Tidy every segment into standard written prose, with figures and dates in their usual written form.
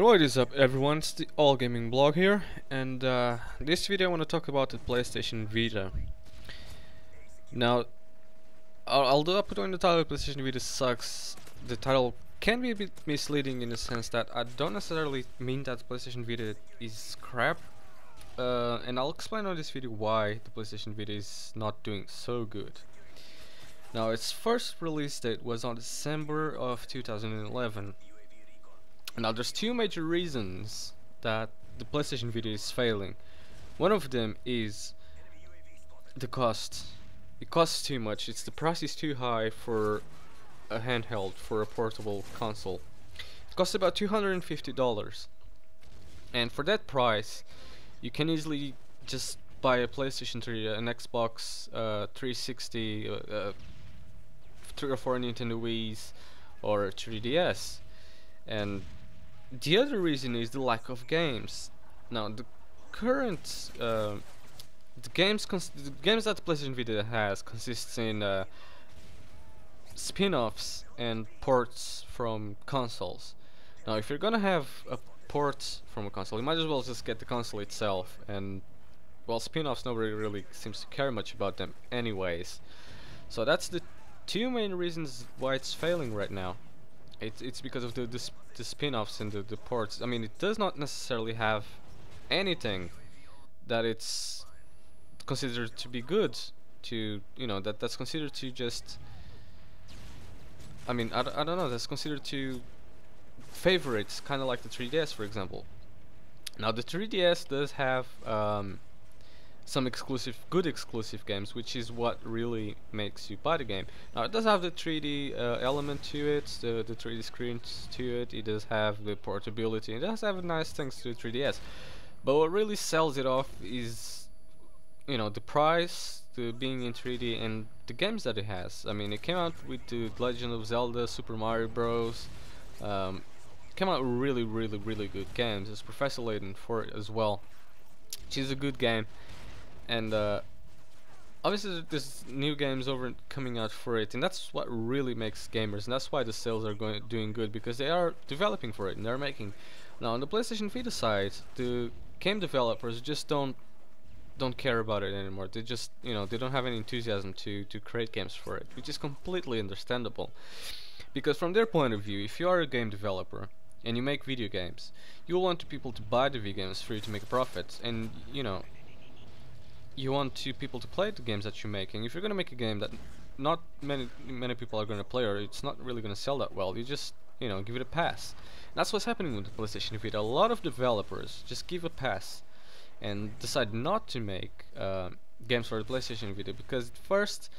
What is up, everyone? It's the All Gaming blog here, and this video I want to talk about the PlayStation Vita. Now, although I put on the title PlayStation Vita sucks, the title can be a bit misleading in the sense that I don't necessarily mean that PlayStation Vita is crap, and I'll explain on this video why the PlayStation Vita is not doing so good. Now, its first release date was on December of 2011. Now, there's two major reasons that the PlayStation Vita is failing. One of them is the cost. It costs too much. The price is too high for a handheld, for a portable console. It costs about $250, and for that price, you can easily just buy a PlayStation 3, an Xbox 360, 3 or 4 Nintendo Wii's, or a 3DS, and the other reason is the lack of games. Now, the current the games that the PlayStation Vita has consists in spin-offs and ports from consoles. Now, if you're gonna have a port from a console, you might as well just get the console itself. And well, spin-offs, nobody really seems to care much about them, anyways. So that's the two main reasons why it's failing right now. It's because of the spin-offs and the ports. I mean, it does not necessarily have anything that it's considered to be good, to, you know, that's considered to just, I mean, I don't know, that's considered to favor it, kind of like the 3DS, for example. Now, the 3DS does have some good exclusive games, which is what really makes you buy the game. Now, it does have the 3D element to it, the 3D screens to it. It does have the portability. It does have nice things to the 3DS. But what really sells it off is, you know, the price, the being in 3D, and the games that it has. I mean, it came out with the Legend of Zelda, Super Mario Bros. Came out really good games. There's Professor Layton for it as well, which is a good game. And obviously there's new games coming out for it, and that's what really makes gamers, and that's why the sales are doing good, because they are developing for it and they're making. Now, on the PlayStation Vita side, the game developers just don't care about it anymore. They just, you know, they don't have any enthusiasm to create games for it, which is completely understandable, because from their point of view, if you are a game developer and you make video games, you want people to buy the video games for you to make a profit, and, you know, you want people to play the games that you're making. If you're gonna make a game that not many people are gonna play, or it's not really gonna sell that well, you just, you know, give it a pass. And that's what's happening with the PlayStation Vita. A lot of developers just give a pass and decide not to make games for the PlayStation Vita, because first,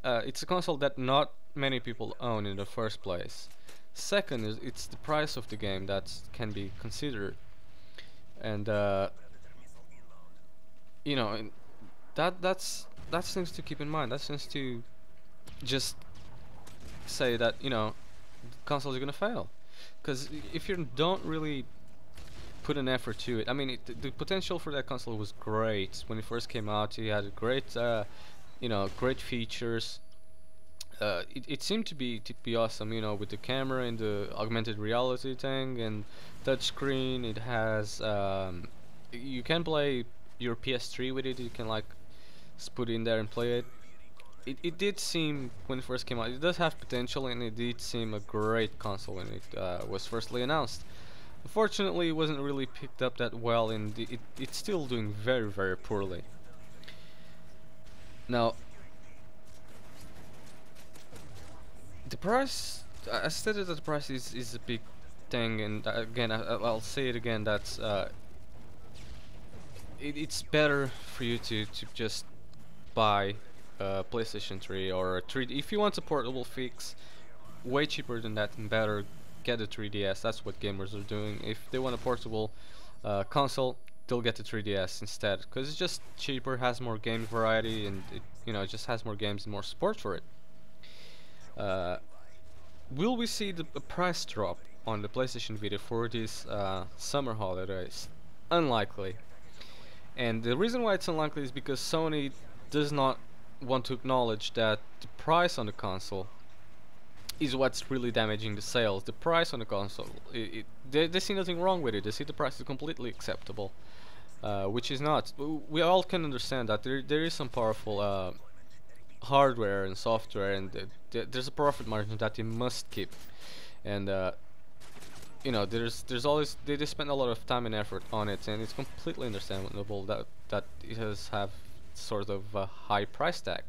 it's a console that not many people own in the first place. Second is it's the price of the game that can be considered, and you know. That's things to keep in mind. That's things to just say that, you know, consoles are gonna fail, because if you don't really put an effort to it, I mean, the potential for that console was great when it first came out. It had great, you know, great features. It seemed to be awesome, you know, with the camera and the augmented reality thing and touchscreen. It has you can play your PS3 with it. You can like put it in there and play it. It did seem, when it first came out, it does have potential, and it did seem a great console when it was firstly announced. Unfortunately, it wasn't really picked up that well, and it's still doing very poorly. Now, the price, I stated that the price is a big thing, and again, I'll say it again, that's it's better for you to just buy a PlayStation 3 or a 3D. If you want a portable fix, way cheaper than that and better, get a 3DS. That's what gamers are doing. If they want a portable console, they'll get the 3DS instead, because it's just cheaper, has more game variety, and it, you know, it just has more games and more support for it. Will we see a price drop on the PlayStation Vita for these summer holidays? Unlikely. And the reason why it's unlikely is because Sony does not want to acknowledge that the price on the console is what's really damaging the sales. The price on the console, they see nothing wrong with it. They see the price is completely acceptable, which is not. We all can understand that there is some powerful hardware and software, and there's a profit margin that you must keep. And you know, there's always they spend a lot of time and effort on it, and it's completely understandable that it has have sort of a high price tag.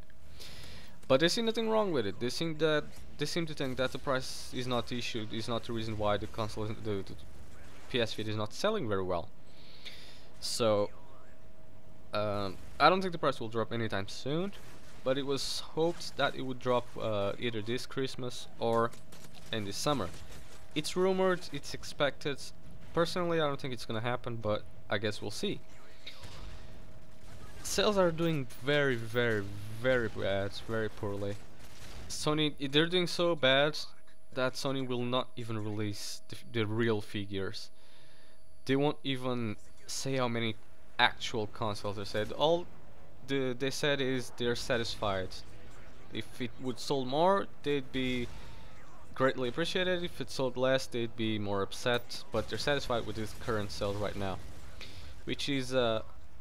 But they see nothing wrong with it. They seem to think that the price is not the issue, is not the reason why the console, the PS Vita is not selling very well. So I don't think the price will drop anytime soon, but it was hoped that it would drop either this Christmas or in the summer. It's rumored, it's expected. Personally, I don't think it's gonna happen, but I guess we'll see. Sales are doing very, very, very bad, very poorly. Sony, they're doing so bad that Sony will not even release the real figures. They won't even say how many actual consoles they said. All they said is they're satisfied. If it would sold more, they'd be greatly appreciated. If it sold less, they'd be more upset. But they're satisfied with this current sales right now, which is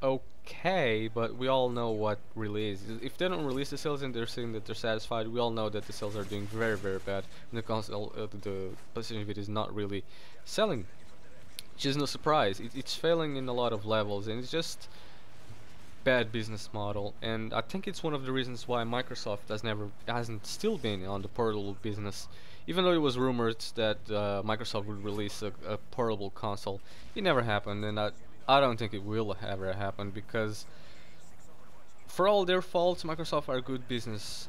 okay, but we all know what really is. If they don't release the sales and they're saying that they're satisfied, we all know that the sales are doing very, very bad. And the console, the PlayStation Vita is not really selling, which is no surprise. It's failing in a lot of levels, and it's just bad business model. And I think it's one of the reasons why Microsoft hasn't still been on the portable business, even though it was rumored that Microsoft would release a portable console. It never happened, and I don't think it will ever happen, because for all their faults, Microsoft are good business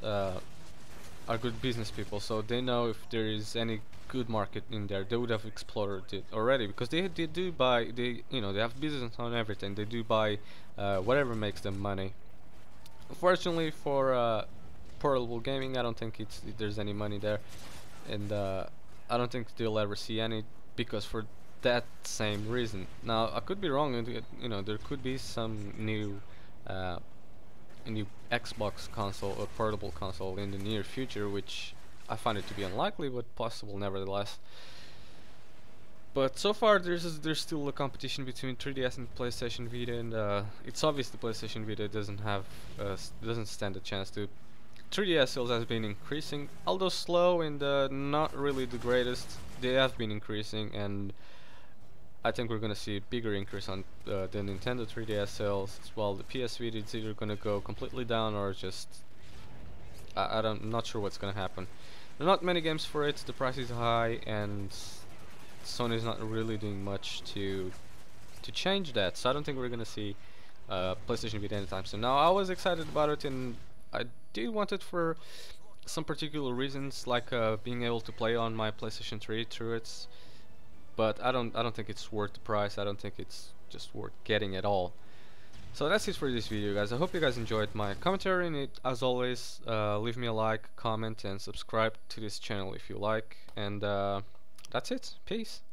people, so they know if there is any good market in there, they would have explored it already, because they do buy, you know, they have business on everything. They do buy whatever makes them money. Unfortunately for portable gaming, I don't think there's any money there, and I don't think they'll ever see any, because for that same reason. Now I could be wrong, and you know, there could be some new Xbox console or portable console in the near future, which I find it to be unlikely, but possible nevertheless. But so far there's still a competition between 3DS and PlayStation Vita, and it's obvious the PlayStation Vita doesn't stand a chance to. 3DS sales has been increasing, although slow and not really the greatest. They have been increasing, and I think we're gonna see a bigger increase on the Nintendo 3DS sales, while the PS Vita is either gonna go completely down or just I'm not sure what's gonna happen. There are not many games for it. The price is high, and Sony's not really doing much to change that. So I don't think we're gonna see PlayStation Vita anytime soon. Now I was excited about it, and I did want it for some particular reasons, like being able to play on my PlayStation 3 through it. But I don't think it's worth the price. I don't think it's just worth getting at all. So that's it for this video, guys. I hope you guys enjoyed my commentary in it. As always, leave me a like, comment, and subscribe to this channel if you like. And that's it. Peace.